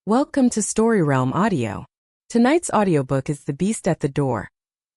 Welcome to StoryRealm Audio. Tonight's audiobook is The Beast at the Door,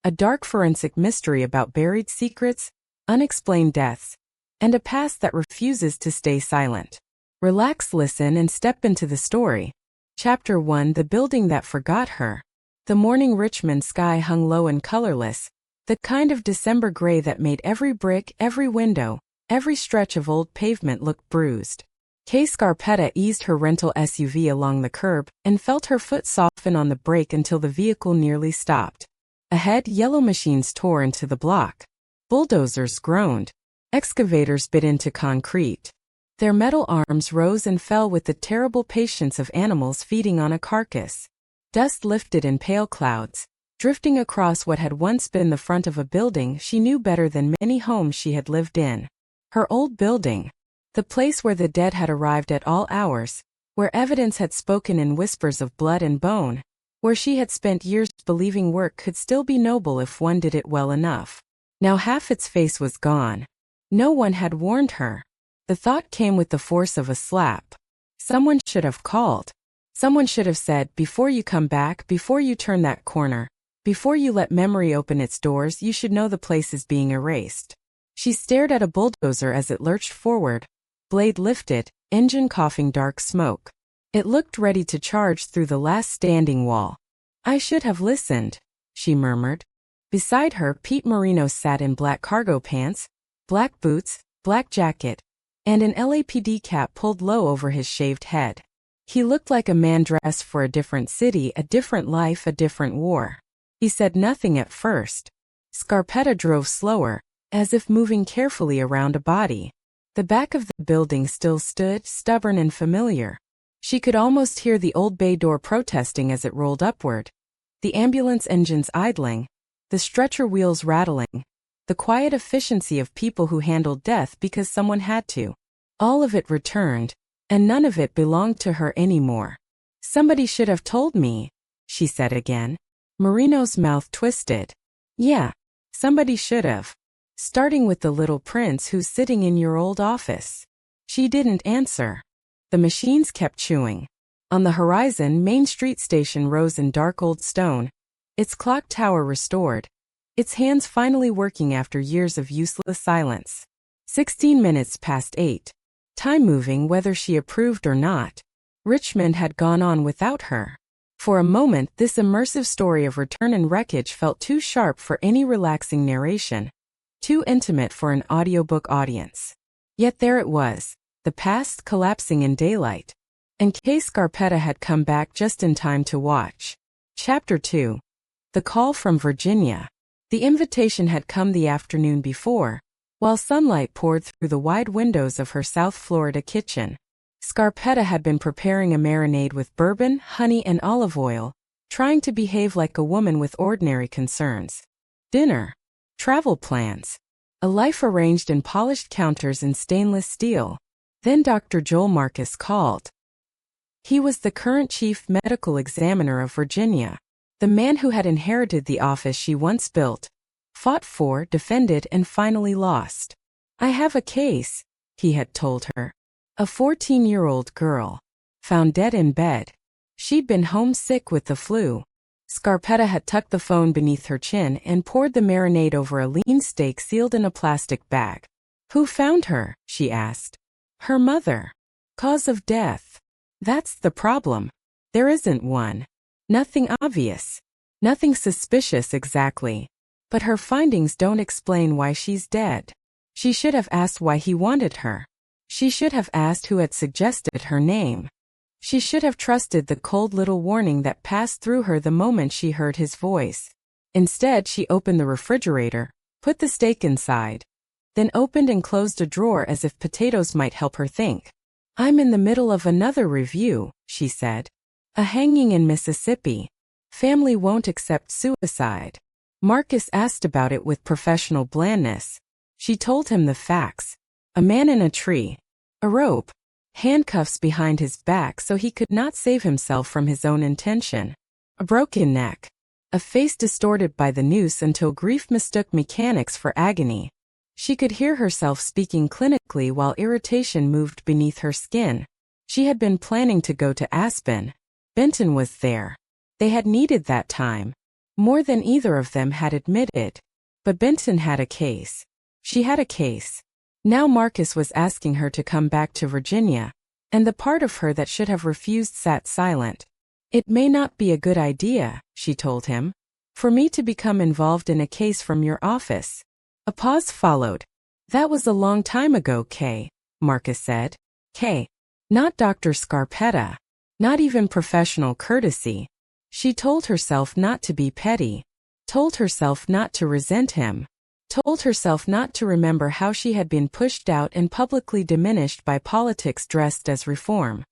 a dark forensic mystery about buried secrets, unexplained deaths, and a past that refuses to stay silent. Relax, listen, and step into the story. Chapter 1: The Building That Forgot Her. The morning Richmond sky hung low and colorless, the kind of December gray that made every brick, every window, every stretch of old pavement look bruised. Kay Scarpetta eased her rental SUV along the curb and felt her foot soften on the brake until the vehicle nearly stopped. Ahead, yellow machines tore into the block. Bulldozers groaned. Excavators bit into concrete. Their metal arms rose and fell with the terrible patience of animals feeding on a carcass. Dust lifted in pale clouds, drifting across what had once been the front of a building she knew better than many homes she had lived in. Her old building. The place where the dead had arrived at all hours, where evidence had spoken in whispers of blood and bone, where she had spent years believing work could still be noble if one did it well enough. Now half its face was gone. No one had warned her. The thought came with the force of a slap. Someone should have called. Someone should have said, before you come back, before you turn that corner, before you let memory open its doors, you should know the place is being erased. She stared at a bulldozer as it lurched forward. Blade lifted, engine coughing dark smoke. It looked ready to charge through the last standing wall. I should have listened, she murmured. Beside her, Pete Marino sat in black cargo pants, black boots, black jacket, and an LAPD cap pulled low over his shaved head. He looked like a man dressed for a different city, a different life, a different war. He said nothing at first. Scarpetta drove slower, as if moving carefully around a body. The back of the building still stood, stubborn and familiar. She could almost hear the old bay door protesting as it rolled upward, the ambulance engines idling, the stretcher wheels rattling, the quiet efficiency of people who handled death because someone had to. All of it returned, and none of it belonged to her anymore. Somebody should have told me, she said again. Marino's mouth twisted. Yeah, somebody should have. Starting with the little prince who's sitting in your old office. She didn't answer. The machines kept chewing. On the horizon, Main Street Station rose in dark old stone, its clock tower restored, its hands finally working after years of useless silence. 16 minutes past 8. Time moving whether she approved or not. Richmond had gone on without her. For a moment, this immersive story of return and wreckage felt too sharp for any relaxing narration. Too intimate for an audiobook audience. Yet there it was, the past collapsing in daylight. And Kay Scarpetta had come back just in time to watch. Chapter 2. The Call from Virginia. The invitation had come the afternoon before, while sunlight poured through the wide windows of her South Florida kitchen. Scarpetta had been preparing a marinade with bourbon, honey, and olive oil, trying to behave like a woman with ordinary concerns. Dinner. Travel plans. A life arranged in polished counters in stainless steel. Then Dr. Joel Marcus called. He was the current chief medical examiner of Virginia, the man who had inherited the office she once built, fought for, defended, and finally lost. I have a case, he had told her. A 14-year-old girl. Found dead in bed. She'd been homesick with the flu. Scarpetta had tucked the phone beneath her chin and poured the marinade over a lean steak sealed in a plastic bag. Who found her? She asked. Her mother. Cause of death. That's the problem. There isn't one. Nothing obvious. Nothing suspicious exactly. But her findings don't explain why she's dead. She should have asked why he wanted her. She should have asked who had suggested her name. She should have trusted the cold little warning that passed through her the moment she heard his voice. Instead, she opened the refrigerator, put the steak inside, then opened and closed a drawer as if potatoes might help her think. I'm in the middle of another review, she said. A hanging in Mississippi. Family won't accept suicide. Marcus asked about it with professional blandness. She told him the facts. A man in a tree. A rope. Handcuffs behind his back so he could not save himself from his own intention. A broken neck. A face distorted by the noose until grief mistook mechanics for agony. She could hear herself speaking clinically while irritation moved beneath her skin. She had been planning to go to Aspen. Benton was there. They had needed that time, more than either of them had admitted. But Benton had a case. She had a case. Now Marcus was asking her to come back to Virginia, and the part of her that should have refused sat silent. It may not be a good idea, she told him, for me to become involved in a case from your office. A pause followed. That was a long time ago, Kay, Marcus said. Kay. Not Dr. Scarpetta. Not even professional courtesy. She told herself not to be petty. Told herself not to resent him. Told herself not to remember how she had been pushed out and publicly diminished by politics dressed as reform.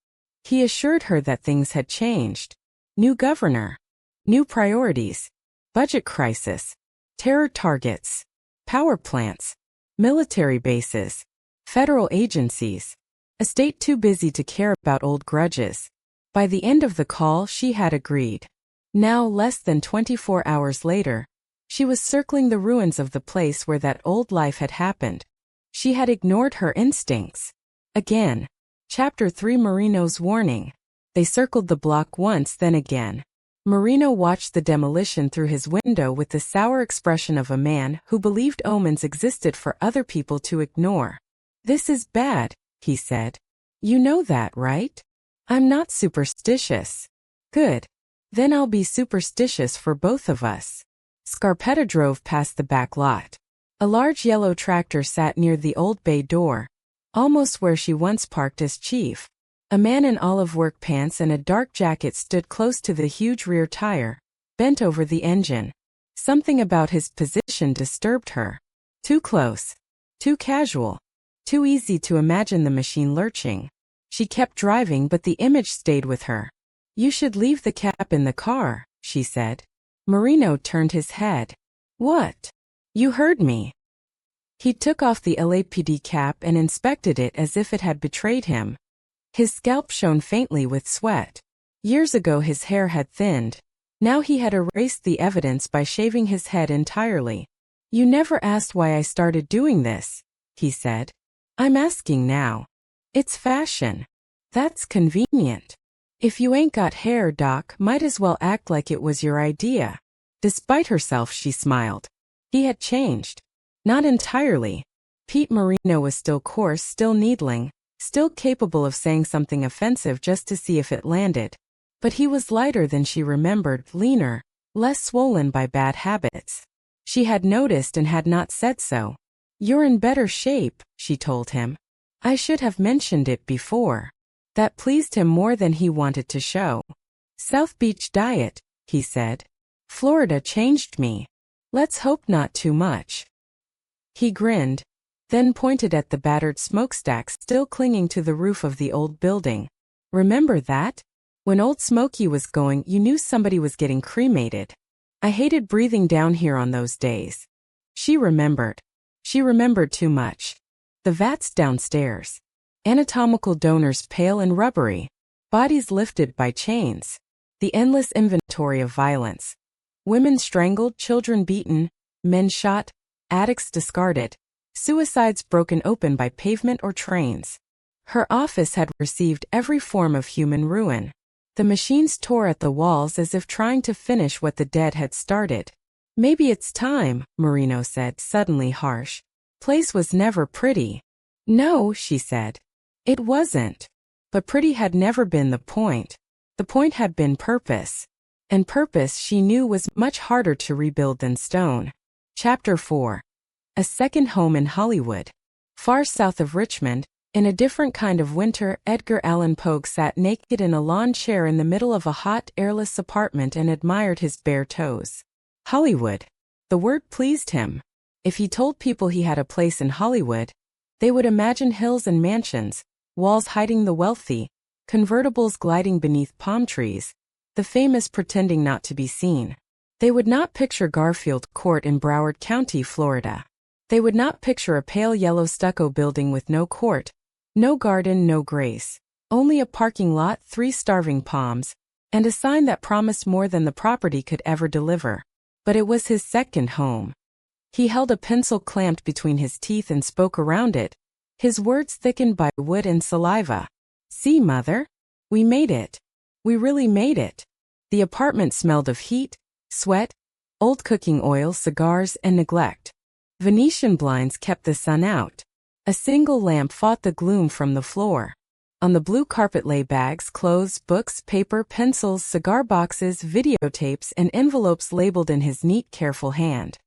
He assured her that things had changed. New governor. New priorities. Budget crisis. Terror targets. Power plants. Military bases. Federal agencies. A state too busy to care about old grudges. By the end of the call, she had agreed. Now, less than 24 hours later, she was circling the ruins of the place where that old life had happened. She had ignored her instincts. Again. Chapter 3 Marino's warning. They circled the block once, then again. Marino watched the demolition through his window with the sour expression of a man who believed omens existed for other people to ignore. This is bad, he said. You know that, right? I'm not superstitious. Good. Then I'll be superstitious for both of us. Scarpetta drove past the back lot. A large yellow tractor sat near the old bay door, almost where she once parked as chief. A man in olive work pants and a dark jacket stood close to the huge rear tire, bent over the engine. Something about his position disturbed her. Too close. Too casual. Too easy to imagine the machine lurching. She kept driving, but the image stayed with her. You should leave the cap in the car, she said. Marino turned his head. What? You heard me. He took off the LAPD cap and inspected it as if it had betrayed him. His scalp shone faintly with sweat. Years ago his hair had thinned. Now he had erased the evidence by shaving his head entirely. You never asked why I started doing this, he said. I'm asking now. It's fashion. That's convenient. If you ain't got hair, Doc, might as well act like it was your idea. Despite herself, she smiled. He had changed. Not entirely. Pete Marino was still coarse, still needling, still capable of saying something offensive just to see if it landed. But he was lighter than she remembered, leaner, less swollen by bad habits. She had noticed and had not said so. You're in better shape, she told him. I should have mentioned it before. That pleased him more than he wanted to show. South Beach diet, he said. Florida changed me. Let's hope not too much. He grinned, then pointed at the battered smokestacks still clinging to the roof of the old building. Remember that? When Old Smoky was going, you knew somebody was getting cremated. I hated breathing down here on those days. She remembered. She remembered too much. The vats downstairs. Anatomical donors pale and rubbery. Bodies lifted by chains. The endless inventory of violence. Women strangled, children beaten, men shot, addicts discarded, suicides broken open by pavement or trains. Her office had received every form of human ruin. The machines tore at the walls as if trying to finish what the dead had started. Maybe it's time, Marino said, suddenly harsh. Place was never pretty. No, she said. It wasn't. But pretty had never been the point. The point had been purpose. And purpose, she knew, was much harder to rebuild than stone. Chapter 4. A second home in Hollywood. Far south of Richmond, in a different kind of winter, Edgar Allan Poe sat naked in a lawn chair in the middle of a hot, airless apartment and admired his bare toes. Hollywood. The word pleased him. If he told people he had a place in Hollywood, they would imagine hills and mansions, walls hiding the wealthy, convertibles gliding beneath palm trees, the famous pretending not to be seen. They would not picture Garfield Court in Broward County, Florida. They would not picture a pale yellow stucco building with no court, no garden, no grace, only a parking lot, 3 starving palms, and a sign that promised more than the property could ever deliver. But it was his second home. He held a pencil clamped between his teeth and spoke around it, his words thickened by wood and saliva. See, Mother? We made it. We really made it. The apartment smelled of heat, sweat, old cooking oil, cigars, and neglect. Venetian blinds kept the sun out. A single lamp fought the gloom from the floor. On the blue carpet lay bags, clothes, books, paper, pencils, cigar boxes, videotapes, and envelopes labeled in his neat, careful hand.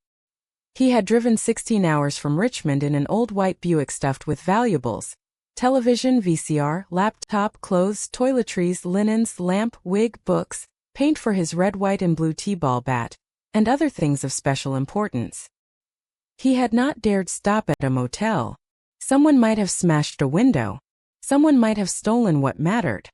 He had driven 16 hours from Richmond in an old white Buick stuffed with valuables: television, VCR, laptop, clothes, toiletries, linens, lamp, wig, books, paint for his red, white, and blue t-ball bat, and other things of special importance. He had not dared stop at a motel. Someone might have smashed a window. Someone might have stolen what mattered.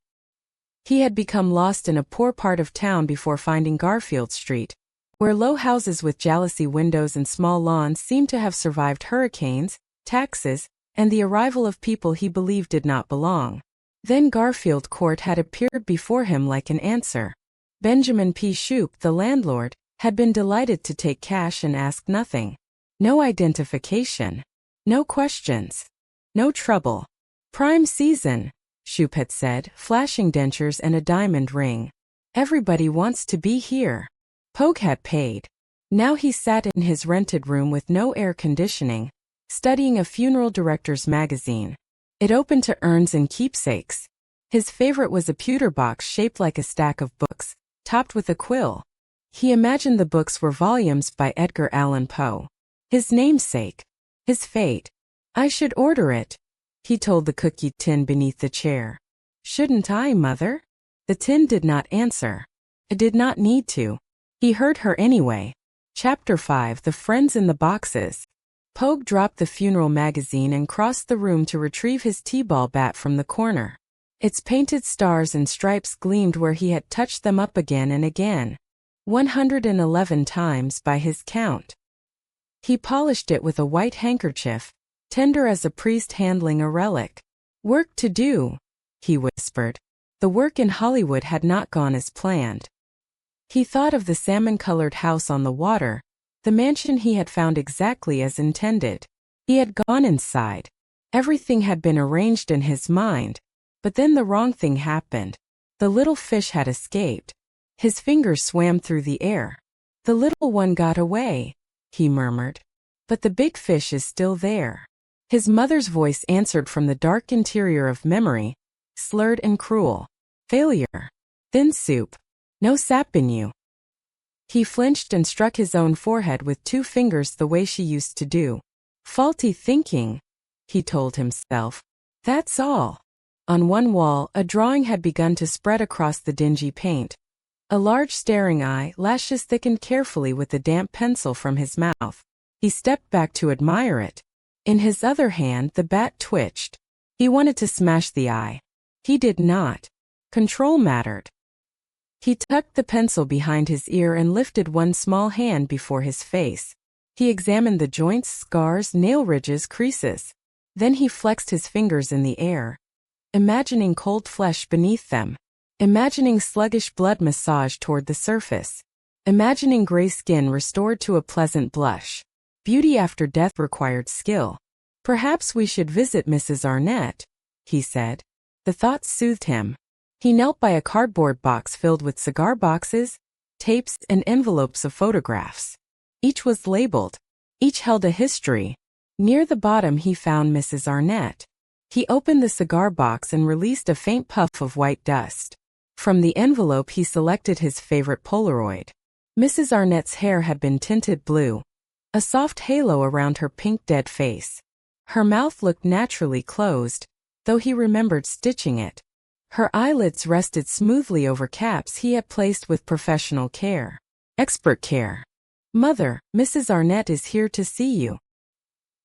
He had become lost in a poor part of town before finding Garfield Street, where low houses with jalousie windows and small lawns seemed to have survived hurricanes, taxes, and the arrival of people he believed did not belong. Then Garfield Court had appeared before him like an answer. Benjamin P. Shoup, the landlord, had been delighted to take cash and ask nothing. No identification. No questions. No trouble. Prime season, Shoup had said, flashing dentures and a diamond ring. Everybody wants to be here. Pogue had paid. Now he sat in his rented room with no air conditioning, studying a funeral director's magazine. It opened to urns and keepsakes. His favorite was a pewter box shaped like a stack of books, topped with a quill. He imagined the books were volumes by Edgar Allan Poe. His namesake. His fate. I should order it, he told the cookie tin beneath the chair. Shouldn't I, Mother? The tin did not answer. It did not need to. He heard her anyway. Chapter 5: The Friends in the Boxes. Pogue dropped the funeral magazine and crossed the room to retrieve his t-ball bat from the corner. Its painted stars and stripes gleamed where he had touched them up again and again. 111 times by his count. He polished it with a white handkerchief, tender as a priest handling a relic. Work to do, he whispered. The work in Hollywood had not gone as planned. He thought of the salmon-colored house on the water, the mansion he had found exactly as intended. He had gone inside. Everything had been arranged in his mind, but then the wrong thing happened. The little fish had escaped. His fingers swam through the air. The little one got away, he murmured. But the big fish is still there. His mother's voice answered from the dark interior of memory, slurred and cruel. Failure. Thin soup. No sap in you. He flinched and struck his own forehead with 2 fingers the way she used to do. Faulty thinking, he told himself. That's all. On one wall, a drawing had begun to spread across the dingy paint. A large staring eye, lashes thickened carefully with the damp pencil from his mouth. He stepped back to admire it. In his other hand, the bat twitched. He wanted to smash the eye. He did not. Control mattered. He tucked the pencil behind his ear and lifted one small hand before his face. He examined the joints, scars, nail ridges, creases. Then he flexed his fingers in the air, imagining cold flesh beneath them. Imagining sluggish blood massage toward the surface. Imagining gray skin restored to a pleasant blush. Beauty after death required skill. Perhaps we should visit Mrs. Arnett, he said. The thought soothed him. He knelt by a cardboard box filled with cigar boxes, tapes, and envelopes of photographs. Each was labeled. Each held a history. Near the bottom he found Mrs. Arnett. He opened the cigar box and released a faint puff of white dust. From the envelope he selected his favorite Polaroid. Mrs. Arnett's hair had been tinted blue, a soft halo around her pink dead face. Her mouth looked naturally closed, though he remembered stitching it. Her eyelids rested smoothly over caps he had placed with professional care. Expert care. Mother, Mrs. Arnett is here to see you.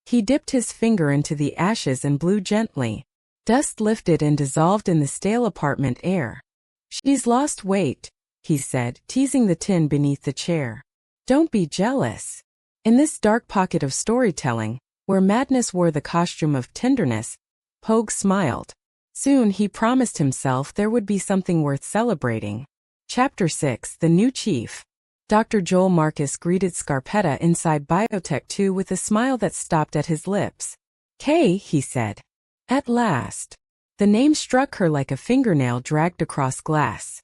He dipped his finger into the ashes and blew gently. Dust lifted and dissolved in the stale apartment air. She's lost weight, he said, teasing the tin beneath the chair. Don't be jealous. In this dark pocket of storytelling, where madness wore the costume of tenderness, Pogue smiled. Soon he promised himself there would be something worth celebrating. Chapter 6: The New Chief. Dr. Joel Marcus greeted Scarpetta inside Biotech 2 with a smile that stopped at his lips. Kay, he said. At last. The name struck her like a fingernail dragged across glass.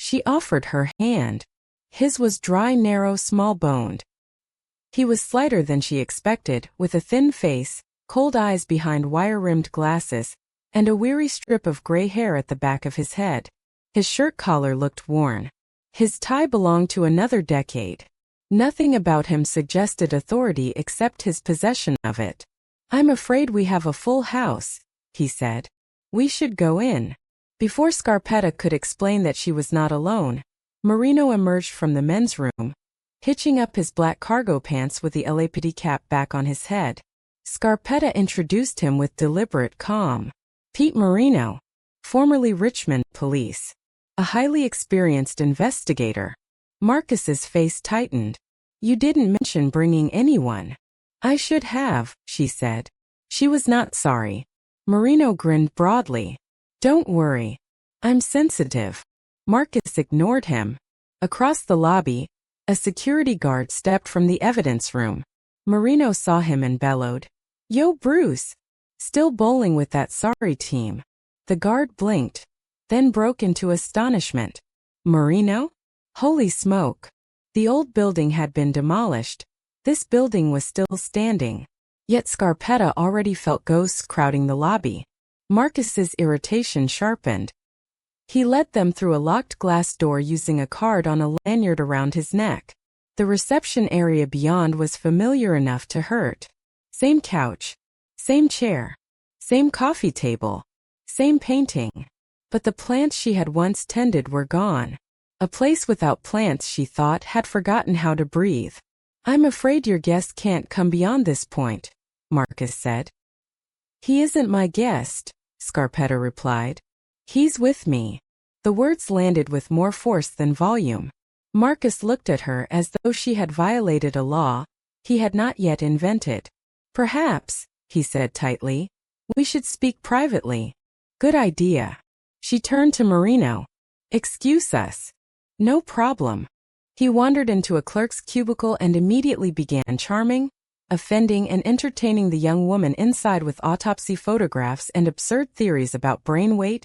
She offered her hand. His was dry, narrow, small-boned. He was slighter than she expected, with a thin face, cold eyes behind wire-rimmed glasses, and a weary strip of gray hair at the back of his head. His shirt collar looked worn. His tie belonged to another decade. Nothing about him suggested authority except his possession of it. "I'm afraid we have a full house," he said. "We should go in." Before Scarpetta could explain that she was not alone, Marino emerged from the men's room, hitching up his black cargo pants with the LAPD cap back on his head. Scarpetta introduced him with deliberate calm. Pete Marino, formerly Richmond police, a highly experienced investigator. Marcus's face tightened. "You didn't mention bringing anyone." "I should have," she said. She was not sorry. Marino grinned broadly. "Don't worry. I'm sensitive." Marcus ignored him. Across the lobby, a security guard stepped from the evidence room. Marino saw him and bellowed, "Yo, Bruce! Still bowling with that sorry team." The guard blinked, then broke into astonishment. "Marino? Holy smoke!" The old building had been demolished. This building was still standing. Yet Scarpetta already felt ghosts crowding the lobby. Marcus's irritation sharpened. He led them through a locked glass door using a card on a lanyard around his neck. The reception area beyond was familiar enough to hurt. Same couch, same chair, same coffee table, same painting. But the plants she had once tended were gone. A place without plants, she thought, had forgotten how to breathe. "I'm afraid your guest can't come beyond this point," Marcus said. "He isn't my guest," Scarpetta replied. "He's with me." The words landed with more force than volume. Marcus looked at her as though she had violated a law he had not yet invented. "Perhaps," he said tightly, "we should speak privately." "Good idea." She turned to Marino. "Excuse us." "No problem." He wandered into a clerk's cubicle and immediately began charming, offending, and entertaining the young woman inside with autopsy photographs and absurd theories about brain weight,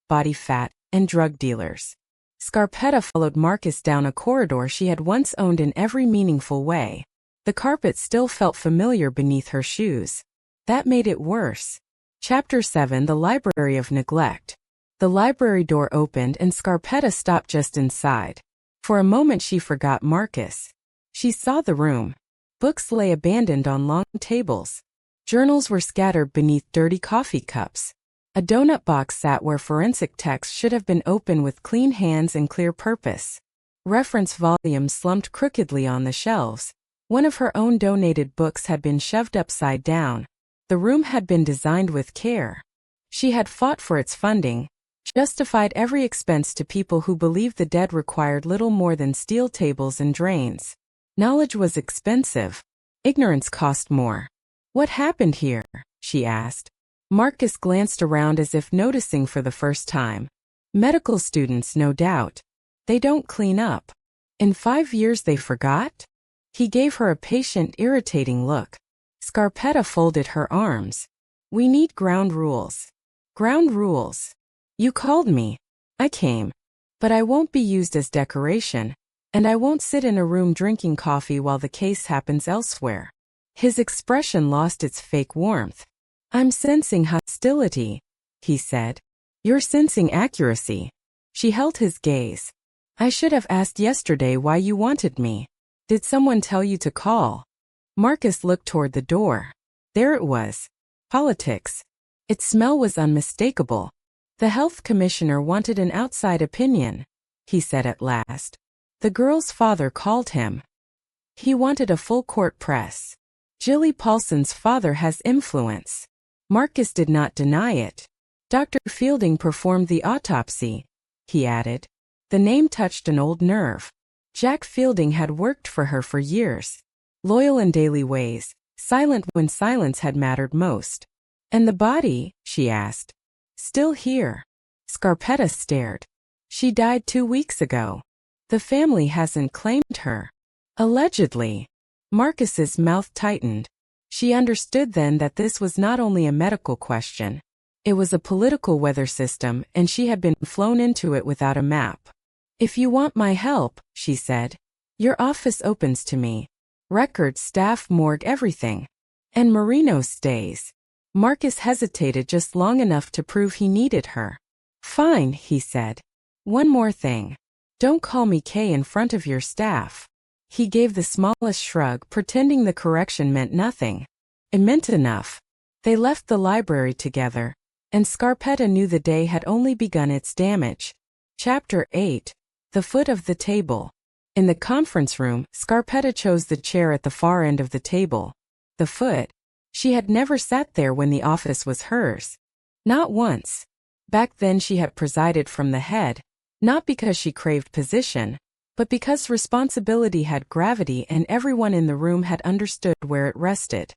body fat, and drug dealers. Scarpetta followed Marcus down a corridor she had once owned in every meaningful way. The carpet still felt familiar beneath her shoes. That made it worse. Chapter 7: The Library of Neglect. The library door opened and Scarpetta stopped just inside. For a moment she forgot Marcus. She saw the room. Books lay abandoned on long tables. Journals were scattered beneath dirty coffee cups. A donut box sat where forensic texts should have been open with clean hands and clear purpose. Reference volumes slumped crookedly on the shelves. One of her own donated books had been shoved upside down. The room had been designed with care. She had fought for its funding, justified every expense to people who believed the dead required little more than steel tables and drains. Knowledge was expensive. Ignorance cost more. "What happened here?" she asked. Marcus glanced around as if noticing for the first time. "Medical students, no doubt. They don't clean up. In 5 years they forgot?" He gave her a patient, irritating look. Scarpetta folded her arms. "We need ground rules." "Ground rules? You called me. I came. But I won't be used as decoration, and I won't sit in a room drinking coffee while the case happens elsewhere." His expression lost its fake warmth. "I'm sensing hostility," he said. "You're sensing accuracy." She held his gaze. "I should have asked yesterday why you wanted me. Did someone tell you to call?" Marcus looked toward the door. There it was. Politics. Its smell was unmistakable. "The health commissioner wanted an outside opinion," he said at last. "The girl's father called him. He wanted a full court press. Jilly Paulson's father has influence." Marcus did not deny it. "Dr. Fielding performed the autopsy," he added. The name touched an old nerve. Jack Fielding had worked for her for years. Loyal in daily ways, silent when silence had mattered most. "And the body?" she asked. "Still here." Scarpetta stared. "She died 2 weeks ago. The family hasn't claimed her." "Allegedly." Marcus's mouth tightened. She understood then that this was not only a medical question. It was a political weather system, and she had been flown into it without a map. "If you want my help," she said, "your office opens to me. Records, staff, morgue, everything. And Marino stays." Marcus hesitated just long enough to prove he needed her. "Fine," he said. "One more thing. Don't call me Kay in front of your staff." He gave the smallest shrug, pretending the correction meant nothing. It meant enough. They left the library together, and Scarpetta knew the day had only begun its damage. Chapter 8. The Foot of the Table. In the conference room, Scarpetta chose the chair at the far end of the table. The foot. She had never sat there when the office was hers. Not once. Back then she had presided from the head, not because she craved position, but because responsibility had gravity and everyone in the room had understood where it rested.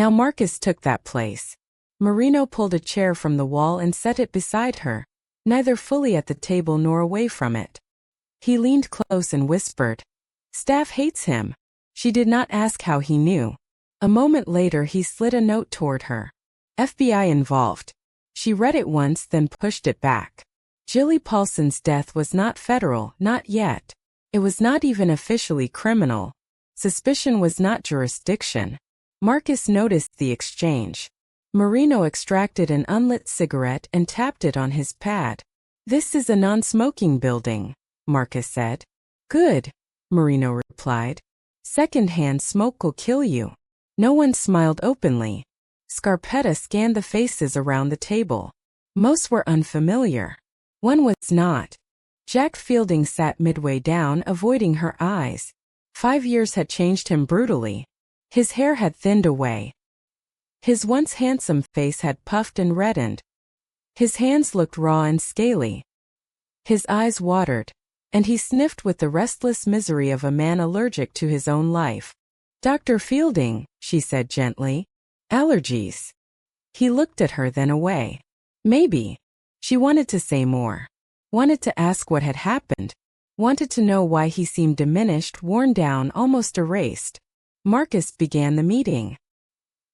Now Marcus took that place. Marino pulled a chair from the wall and set it beside her, neither fully at the table nor away from it. He leaned close and whispered, "Staff hates him." She did not ask how he knew. A moment later he slid a note toward her. "FBI involved." She read it once, then pushed it back. Jilly Paulson's death was not federal, not yet. It was not even officially criminal. Suspicion was not jurisdiction. Marcus noticed the exchange. Marino extracted an unlit cigarette and tapped it on his pad. "This is a non-smoking building," Marcus said. "Good," Marino replied. "Second-hand smoke will kill you." No one smiled openly. Scarpetta scanned the faces around the table. Most were unfamiliar. One was not. Jack Fielding sat midway down, avoiding her eyes. 5 years had changed him brutally. His hair had thinned away. His once handsome face had puffed and reddened. His hands looked raw and scaly. His eyes watered, and he sniffed with the restless misery of a man allergic to his own life. "Dr. Fielding," she said gently. "Allergies." He looked at her, then away. Maybe. She wanted to say more. Wanted to ask what had happened. Wanted to know why he seemed diminished, worn down, almost erased. Marcus began the meeting.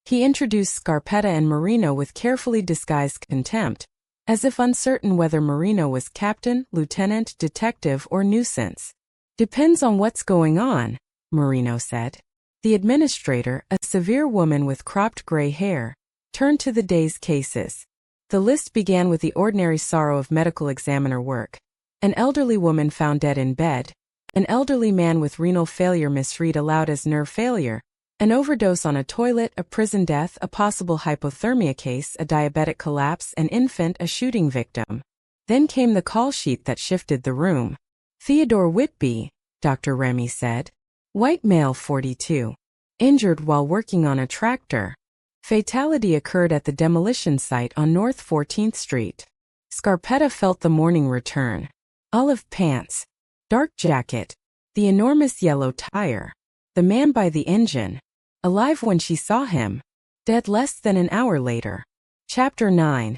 He introduced Scarpetta and Marino with carefully disguised contempt, as if uncertain whether Marino was captain, lieutenant, detective, or nuisance. "Depends on what's going on," Marino said. The administrator, a severe woman with cropped gray hair, turned to the day's cases. The list began with the ordinary sorrow of medical examiner work. An elderly woman found dead in bed. An elderly man with renal failure misread aloud as nerve failure. An overdose on a toilet, a prison death, a possible hypothermia case, a diabetic collapse, an infant, a shooting victim. Then came the call sheet that shifted the room. "Theodore Whitby," Dr. Remy said. "White male, 42. Injured while working on a tractor. Fatality occurred at the demolition site on North 14th Street. Scarpetta felt the morning return. Olive pants. Dark jacket. The enormous yellow tire. The man by the engine. Alive when she saw him. Dead less than an hour later. Chapter 9.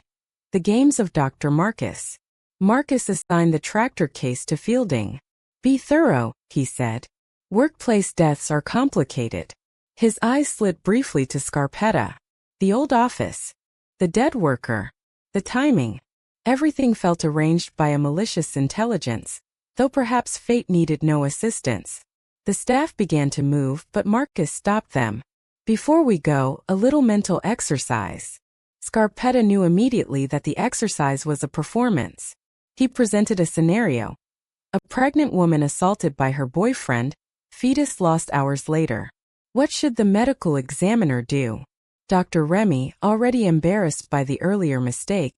The Games of Dr. Marcus. Marcus assigned the tractor case to Fielding. "Be thorough," he said. "Workplace deaths are complicated." His eyes slid briefly to Scarpetta. The old office. The dead worker. The timing. Everything felt arranged by a malicious intelligence, though perhaps fate needed no assistance. The staff began to move, but Marcus stopped them. "Before we go, a little mental exercise." Scarpetta knew immediately that the exercise was a performance. He presented a scenario. A pregnant woman assaulted by her boyfriend, fetus lost hours later. What should the medical examiner do? Dr. Remy, already embarrassed by the earlier mistake,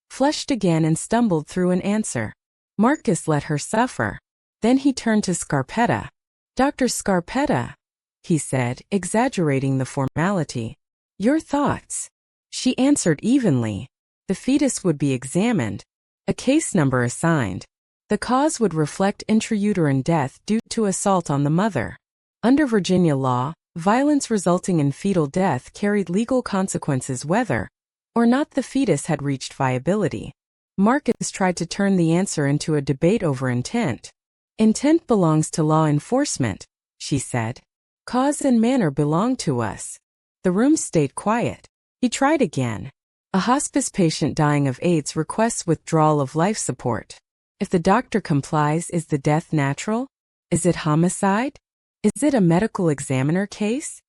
flushed again and stumbled through an answer. Marcus let her suffer. Then he turned to Scarpetta. "Dr. Scarpetta," he said, exaggerating the formality. "Your thoughts?" She answered evenly. The fetus would be examined. A case number assigned. The cause would reflect intrauterine death due to assault on the mother. Under Virginia law, violence resulting in fetal death carried legal consequences whether or not the fetus had reached viability. Marcus tried to turn the answer into a debate over intent. "Intent belongs to law enforcement," she said. "Cause and manner belong to us." The room stayed quiet. He tried again. "A hospice patient dying of AIDS requests withdrawal of life support." If the doctor complies, is the death natural? Is it homicide? Is it a medical examiner case?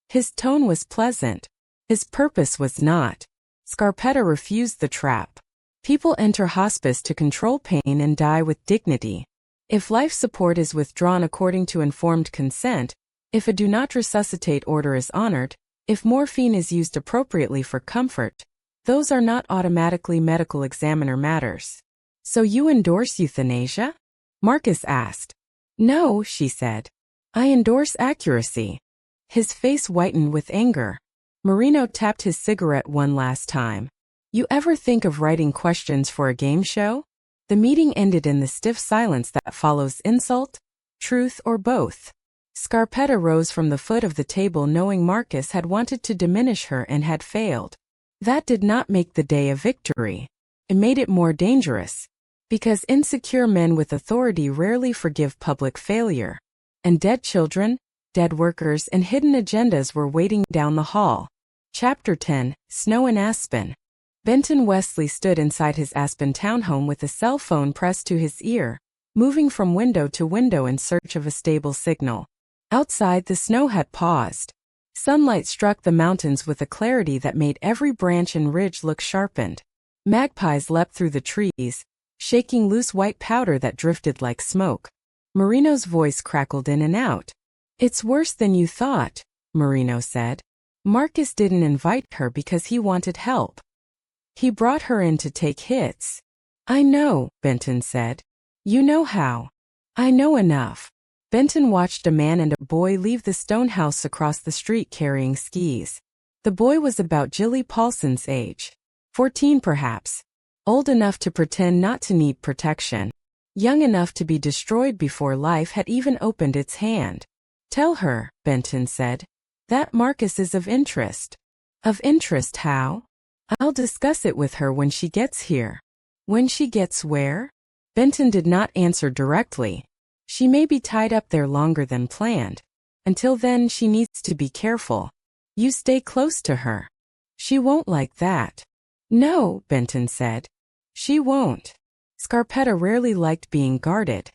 His tone was pleasant. His purpose was not. Scarpetta refused the trap. People enter hospice to control pain and die with dignity. If life support is withdrawn according to informed consent, if a do not resuscitate order is honored, if morphine is used appropriately for comfort, those are not automatically medical examiner matters. So you endorse euthanasia? Marcus asked. No, she said. I endorse accuracy. His face whitened with anger. Marino tapped his cigarette one last time. You ever think of writing questions for a game show? The meeting ended in the stiff silence that follows insult, truth, or both. Scarpetta rose from the foot of the table knowing Marcus had wanted to diminish her and had failed. That did not make the day a victory. It made it more dangerous. Because insecure men with authority rarely forgive public failure. And dead children, dead workers, and hidden agendas were waiting down the hall. Chapter 10, Snow in Aspen. Benton Wesley stood inside his Aspen townhome with a cell phone pressed to his ear, moving from window to window in search of a stable signal. Outside, the snow had paused. Sunlight struck the mountains with a clarity that made every branch and ridge look sharpened. Magpies leapt through the trees, shaking loose white powder that drifted like smoke. Marino's voice crackled in and out. It's worse than you thought, Marino said. Marcus didn't invite her because he wanted help. He brought her in to take hits. I know, Benton said. You know how. I know enough. Benton watched a man and a boy leave the stone house across the street carrying skis. The boy was about Jilly Paulson's age. 14 perhaps. Old enough to pretend not to need protection. Young enough to be destroyed before life had even opened its hand. Tell her, Benton said, that Marcus is of interest. Of interest how? I'll discuss it with her when she gets here. When she gets where? Benton did not answer directly. She may be tied up there longer than planned. Until then, she needs to be careful. You stay close to her. She won't like that. No, Benton said. She won't. Scarpetta rarely liked being guarded.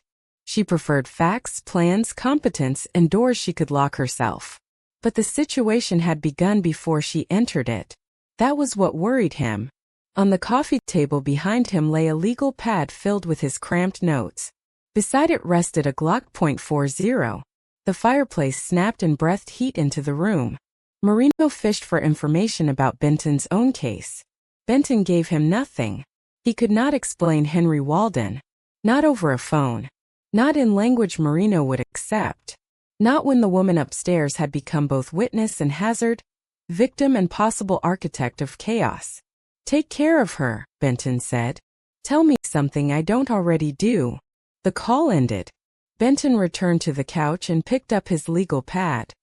She preferred facts, plans, competence, and doors she could lock herself. But the situation had begun before she entered it. That was what worried him. On the coffee table behind him lay a legal pad filled with his cramped notes. Beside it rested a Glock .40. The fireplace snapped and breathed heat into the room. Marino fished for information about Benton's own case. Benton gave him nothing. He could not explain Henry Walden. Not over a phone. Not in language Marino would accept. Not when the woman upstairs had become both witness and hazard, victim and possible architect of chaos. Take care of her, Benton said. Tell me something I don't already do. The call ended. Benton returned to the couch and picked up his legal pad.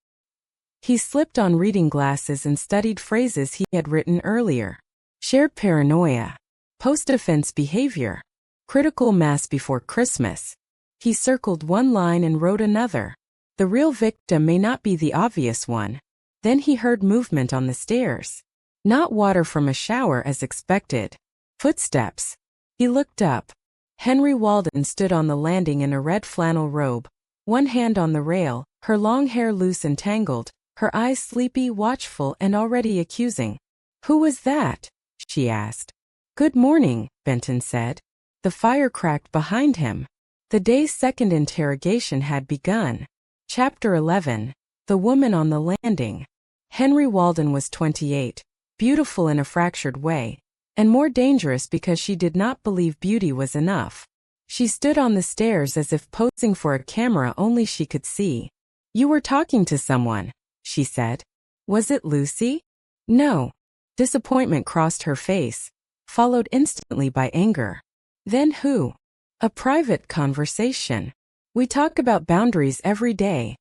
He slipped on reading glasses and studied phrases he had written earlier. Shared paranoia. Post-offense behavior. Critical mass before Christmas. He circled one line and wrote another. The real victim may not be the obvious one. Then he heard movement on the stairs. Not water from a shower as expected. Footsteps. He looked up. Henry Walden stood on the landing in a red flannel robe, one hand on the rail, her long hair loose and tangled, her eyes sleepy, watchful, and already accusing. Who was that? She asked. Good morning, Benton said. The fire cracked behind him. The day's second interrogation had begun. Chapter 11. The Woman on the Landing. Henry Walden was 28, beautiful in a fractured way, and more dangerous because she did not believe beauty was enough. She stood on the stairs as if posing for a camera only she could see. You were talking to someone, she said. Was it Lucy? No. Disappointment crossed her face, followed instantly by anger. Then who? A private conversation. We talk about boundaries every day,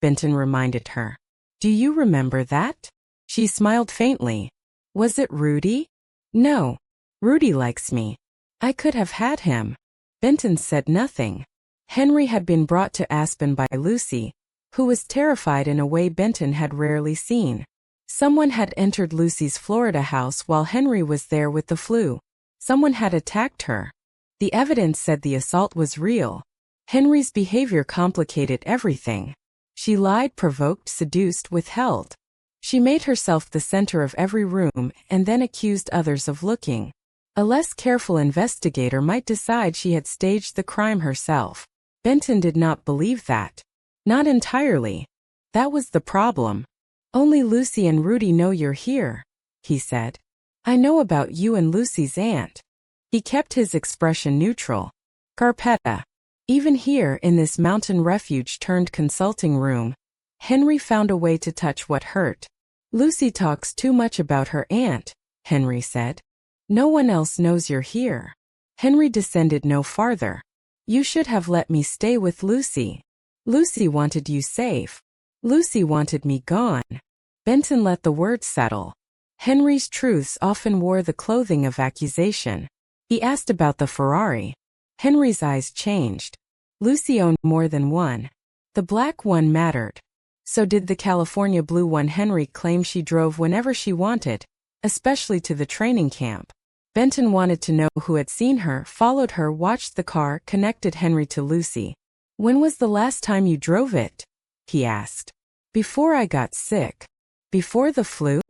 Benton reminded her. Do you remember that? She smiled faintly. Was it Rudy? No. Rudy likes me. I could have had him. Benton said nothing. Henry had been brought to Aspen by Lucy, who was terrified in a way Benton had rarely seen. Someone had entered Lucy's Florida house while Henry was there with the flu. Someone had attacked her. The evidence said the assault was real. Henry's behavior complicated everything. She lied, provoked, seduced, withheld. She made herself the center of every room and then accused others of looking. A less careful investigator might decide she had staged the crime herself. Benton did not believe that. Not entirely. That was the problem. Only Lucy and Rudy know you're here, he said. I know about you and Lucy's aunt. He kept his expression neutral. Scarpetta. Even here in this mountain refuge turned consulting room, Henry found a way to touch what hurt. Lucy talks too much about her aunt, Henry said. No one else knows you're here. Henry descended no farther. You should have let me stay with Lucy. Lucy wanted you safe. Lucy wanted me gone. Benton let the words settle. Henry's truths often wore the clothing of accusation. He asked about the Ferrari. Henry's eyes changed. Lucy owned more than one. The black one mattered. So did the California blue one. Henry claimed she drove whenever she wanted, especially to the training camp. Benton wanted to know who had seen her, followed her, watched the car, connected Henry to Lucy. When was the last time you drove it? He asked. Before I got sick. Before the flu?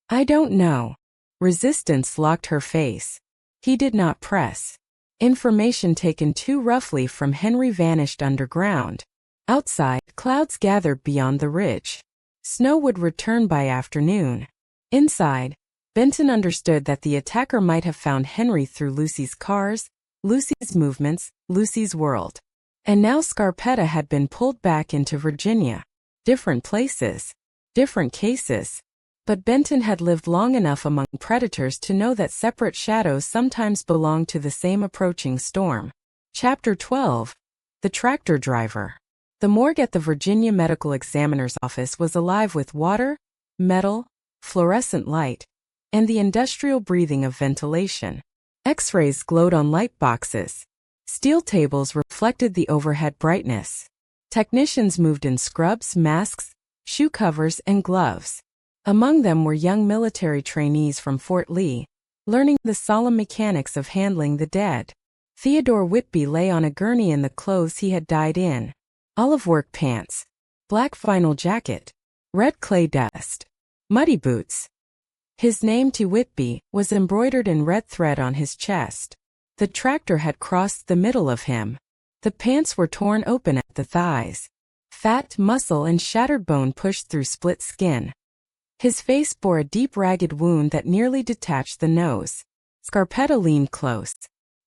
I don't know. Resistance locked her face. He did not press. Information taken too roughly from Henry vanished underground. Outside, clouds gathered beyond the ridge. Snow would return by afternoon. Inside, Benton understood that the attacker might have found Henry through Lucy's cars, Lucy's movements, Lucy's world. And now Scarpetta had been pulled back into Virginia. Different places. Different cases. But Benton had lived long enough among predators to know that separate shadows sometimes belong to the same approaching storm. Chapter 12. The Tractor Driver. The morgue at the Virginia Medical Examiner's office was alive with water, metal, fluorescent light, and the industrial breathing of ventilation. X-rays glowed on light boxes. Steel tables reflected the overhead brightness. Technicians moved in scrubs, masks, shoe covers, and gloves. Among them were young military trainees from Fort Lee, learning the solemn mechanics of handling the dead. Theodore Whitby lay on a gurney in the clothes he had died in. Olive work pants, black vinyl jacket, red clay dust, muddy boots. His name, T. Whitby, was embroidered in red thread on his chest. The tractor had crossed the middle of him. The pants were torn open at the thighs. Fat, muscle, and shattered bone pushed through split skin. His face bore a deep ragged wound that nearly detached the nose. Scarpetta leaned close.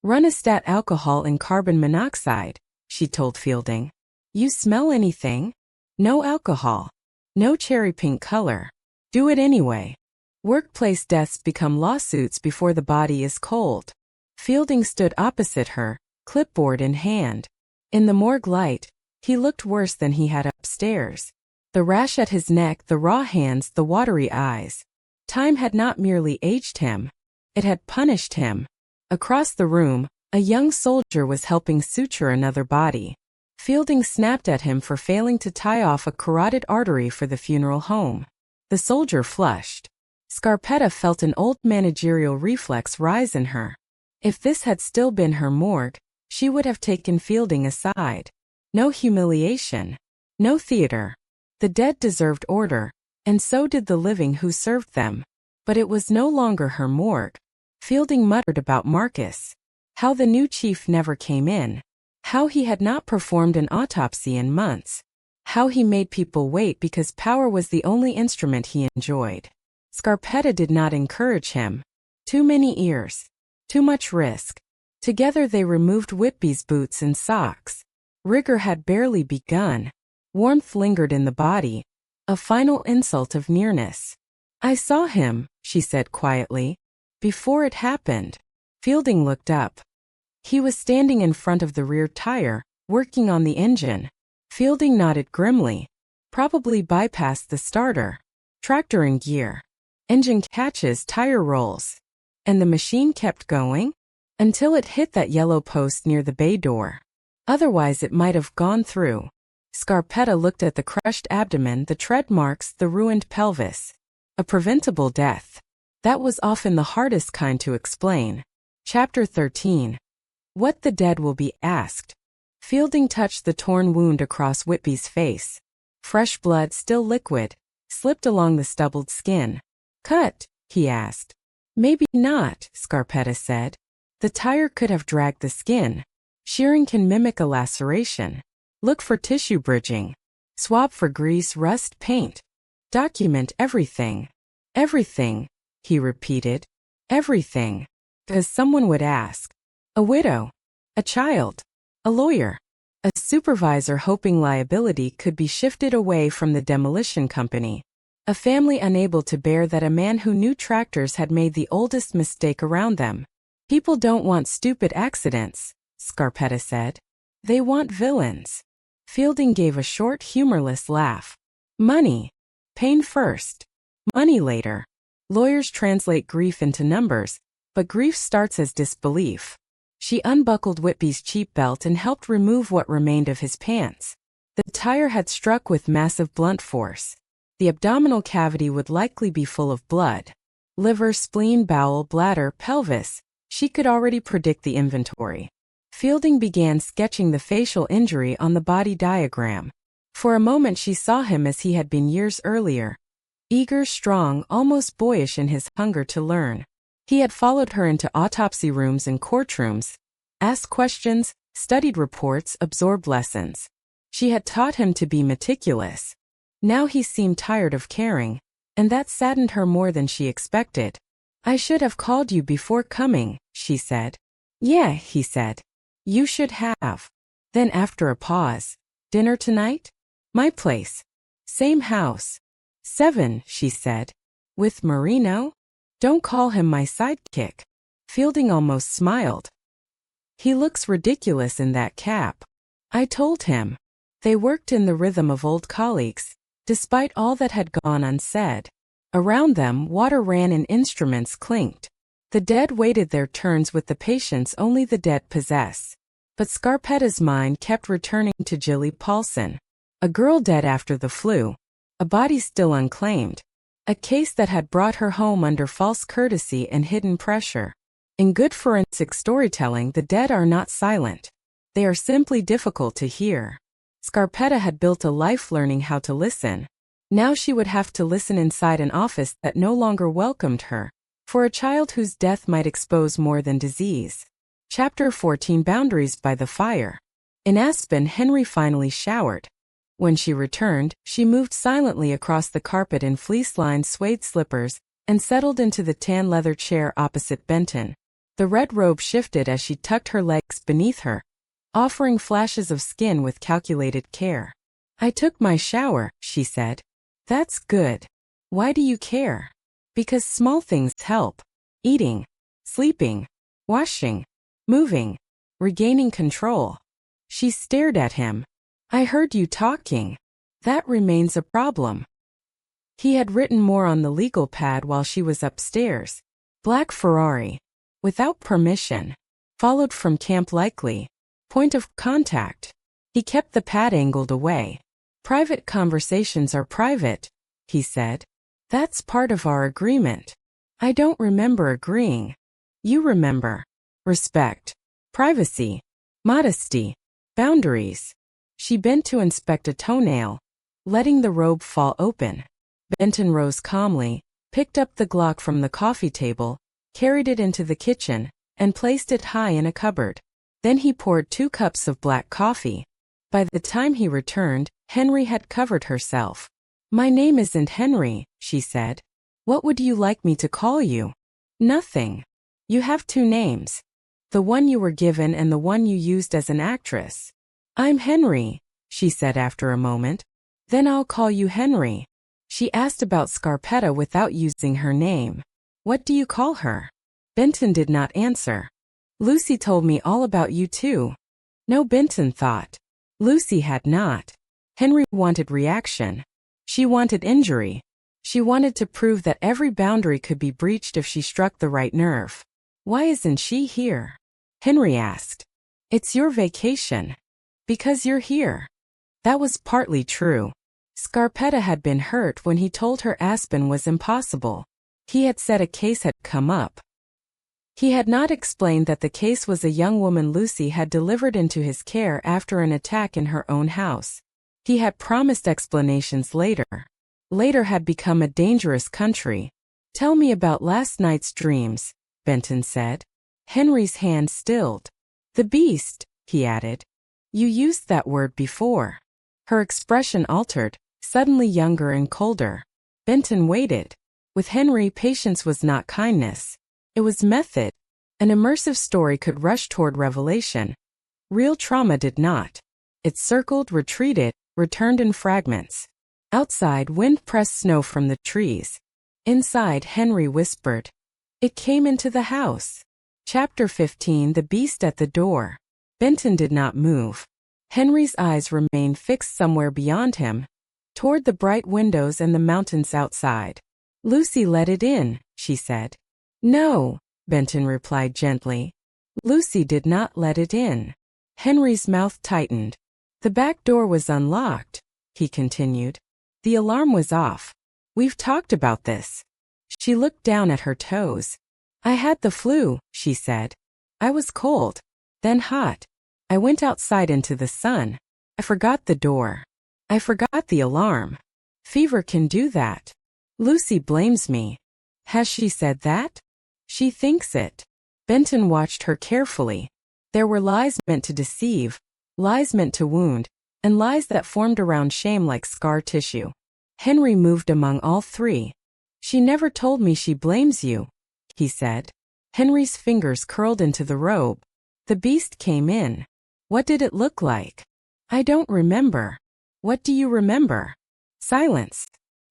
Run a stat alcohol and carbon monoxide, she told Fielding. You smell anything? No alcohol. No cherry pink color. Do it anyway. Workplace deaths become lawsuits before the body is cold. Fielding stood opposite her, clipboard in hand. In the morgue light, he looked worse than he had upstairs. The rash at his neck, the raw hands, the watery eyes. Time had not merely aged him. It had punished him. Across the room, a young soldier was helping suture another body. Fielding snapped at him for failing to tie off a carotid artery for the funeral home. The soldier flushed. Scarpetta felt an old managerial reflex rise in her. If this had still been her morgue, she would have taken Fielding aside. No humiliation. No theater. The dead deserved order, and so did the living who served them. But it was no longer her morgue. Fielding muttered about Marcus. How the new chief never came in. How he had not performed an autopsy in months. How he made people wait because power was the only instrument he enjoyed. Scarpetta did not encourage him. Too many ears. Too much risk. Together they removed Whitby's boots and socks. Rigor had barely begun. Warmth lingered in the body. A final insult of nearness. I saw him, she said quietly. Before it happened. Fielding looked up. He was standing in front of the rear tire, working on the engine. Fielding nodded grimly. Probably bypassed the starter. Tractor in gear. Engine catches, tire rolls. And the machine kept going? Until it hit that yellow post near the bay door. Otherwise it might have gone through. Scarpetta looked at the crushed abdomen, the tread marks, the ruined pelvis. A preventable death. That was often the hardest kind to explain. Chapter 13. What the dead will be asked. Fielding touched the torn wound across Whitby's face. Fresh blood, still liquid, slipped along the stubbled skin. Cut? He asked. Maybe not, Scarpetta said. The tire could have dragged the skin. Shearing can mimic a laceration. Look for tissue bridging. Swab for grease, rust, paint. Document everything. Everything, he repeated. Everything. Because someone would ask. A widow. A child. A lawyer. A supervisor hoping liability could be shifted away from the demolition company. A family unable to bear that a man who knew tractors had made the oldest mistake around them. People don't want stupid accidents, Scarpetta said. They want villains. Fielding gave a short, humorless laugh. Money. Pain first. Money later. Lawyers translate grief into numbers, but grief starts as disbelief. She unbuckled Whitby's cheap belt and helped remove what remained of his pants. The tire had struck with massive blunt force. The abdominal cavity would likely be full of blood. Liver, spleen, bowel, bladder, pelvis. She could already predict the inventory. Fielding began sketching the facial injury on the body diagram. For a moment she saw him as he had been years earlier. Eager, strong, almost boyish in his hunger to learn. He had followed her into autopsy rooms and courtrooms, asked questions, studied reports, absorbed lessons. She had taught him to be meticulous. Now he seemed tired of caring, and that saddened her more than she expected. I should have called you before coming, she said. Yeah, he said. You should have. Then after a pause, dinner tonight? My place. Same house. 7, she said. With Marino? Don't call him my sidekick. Fielding almost smiled. He looks ridiculous in that cap. I told him. They worked in the rhythm of old colleagues, despite all that had gone unsaid. Around them, water ran and instruments clinked. The dead waited their turns with the patience only the dead possess. But Scarpetta's mind kept returning to Jilly Paulson. A girl dead after the flu. A body still unclaimed. A case that had brought her home under false courtesy and hidden pressure. In good forensic storytelling, the dead are not silent. They are simply difficult to hear. Scarpetta had built a life learning how to listen. Now she would have to listen inside an office that no longer welcomed her, for a child whose death might expose more than disease. Chapter 14, Boundaries by the Fire. In Aspen, Henry finally showered. When she returned, she moved silently across the carpet in fleece-lined suede slippers and settled into the tan leather chair opposite Benton. The red robe shifted as she tucked her legs beneath her, offering flashes of skin with calculated care. I took my shower, she said. That's good. Why do you care? Because small things help. Eating, sleeping, washing, moving, regaining control. She stared at him. I heard you talking. That remains a problem. He had written more on the legal pad while she was upstairs. Black Ferrari. Without permission. Followed from camp likely. Point of contact. He kept the pad angled away. Private conversations are private, he said. That's part of our agreement. I don't remember agreeing. You remember. Respect. Privacy. Modesty. Boundaries. She bent to inspect a toenail, letting the robe fall open. Benton rose calmly, picked up the Glock from the coffee table, carried it into the kitchen, and placed it high in a cupboard. Then he poured 2 cups of black coffee. By the time he returned, Henry had covered herself. My name isn't Henry, she said. What would you like me to call you? Nothing. You have 2 names. The one you were given and the one you used as an actress. I'm Henry, she said after a moment. Then I'll call you Henry. She asked about Scarpetta without using her name. What do you call her? Benton did not answer. Lucy told me all about you too. No, Benton thought. Lucy had not. Henry wanted reaction. She wanted injury. She wanted to prove that every boundary could be breached if she struck the right nerve. Why isn't she here? Henry asked. It's your vacation. Because you're here. That was partly true. Scarpetta had been hurt when he told her Aspen was impossible. He had said a case had come up. He had not explained that the case was a young woman Lucy had delivered into his care after an attack in her own house. He had promised explanations later. Later had become a dangerous country. "Tell me about last night's dreams," Benton said. Henry's hand stilled. "The beast," he added. "You used that word before." Her expression altered, suddenly younger and colder. Benton waited. With Henry, patience was not kindness. It was method. An immersive story could rush toward revelation. Real trauma did not. It circled, retreated, returned in fragments. Outside, wind pressed snow from the trees. Inside, Henry whispered. It came into the house. Chapter 15: The Beast at the Door. Benton did not move. Henry's eyes remained fixed somewhere beyond him, toward the bright windows and the mountains outside. "Lucy let it in," she said. "No," Benton replied gently. "Lucy did not let it in." Henry's mouth tightened. "The back door was unlocked," he continued. "The alarm was off. We've talked about this." She looked down at her toes. "I had the flu," she said. "I was cold, then hot. I went outside into the sun. I forgot the door. I forgot the alarm. Fever can do that. Lucy blames me." "Has she said that?" "She thinks it." Benton watched her carefully. There were lies meant to deceive, lies meant to wound, and lies that formed around shame like scar tissue. Henry moved among all three. "She never told me she blames you," he said. Henry's fingers curled into the robe. "The beast came in. What did it look like?" "I don't remember." "What do you remember?" Silence.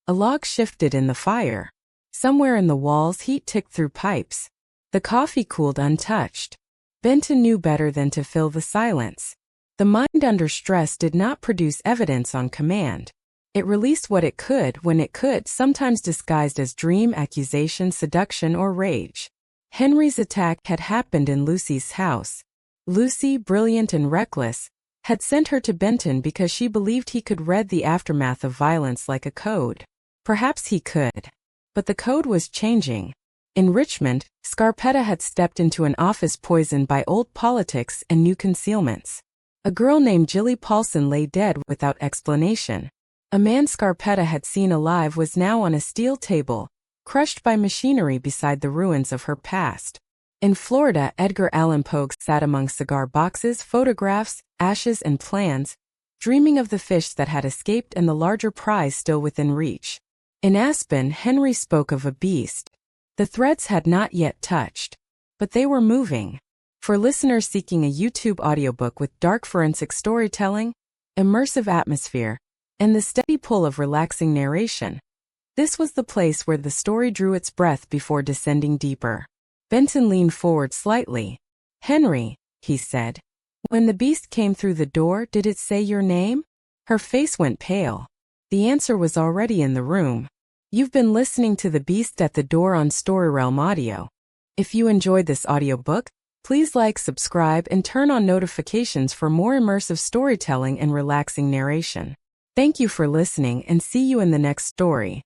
A log shifted in the fire. Somewhere in the walls, heat ticked through pipes. The coffee cooled untouched. Benton knew better than to fill the silence. The mind under stress did not produce evidence on command. It released what it could when it could, sometimes disguised as dream, accusation, seduction, or rage. Henry's attack had happened in Lucy's house. Lucy, brilliant and reckless, had sent her to Benton because she believed he could read the aftermath of violence like a code. Perhaps he could. But the code was changing. In Richmond, Scarpetta had stepped into an office poisoned by old politics and new concealments. A girl named Jilly Paulson lay dead without explanation. A man Scarpetta had seen alive was now on a steel table, crushed by machinery beside the ruins of her past. In Florida, Edgar Allan Poe sat among cigar boxes, photographs, ashes, and plans, dreaming of the fish that had escaped and the larger prize still within reach. In Aspen, Henry spoke of a beast. The threads had not yet touched, but they were moving. For listeners seeking a YouTube audiobook with dark forensic storytelling, immersive atmosphere, and the steady pull of relaxing narration, this was the place where the story drew its breath before descending deeper. Benton leaned forward slightly. "Henry," he said, "when the beast came through the door, did it say your name?" Her face went pale. The answer was already in the room. You've been listening to The Beast at the Door on StoryRealm Audio. If you enjoyed this audiobook, please like, subscribe, and turn on notifications for more immersive storytelling and relaxing narration. Thank you for listening, and see you in the next story.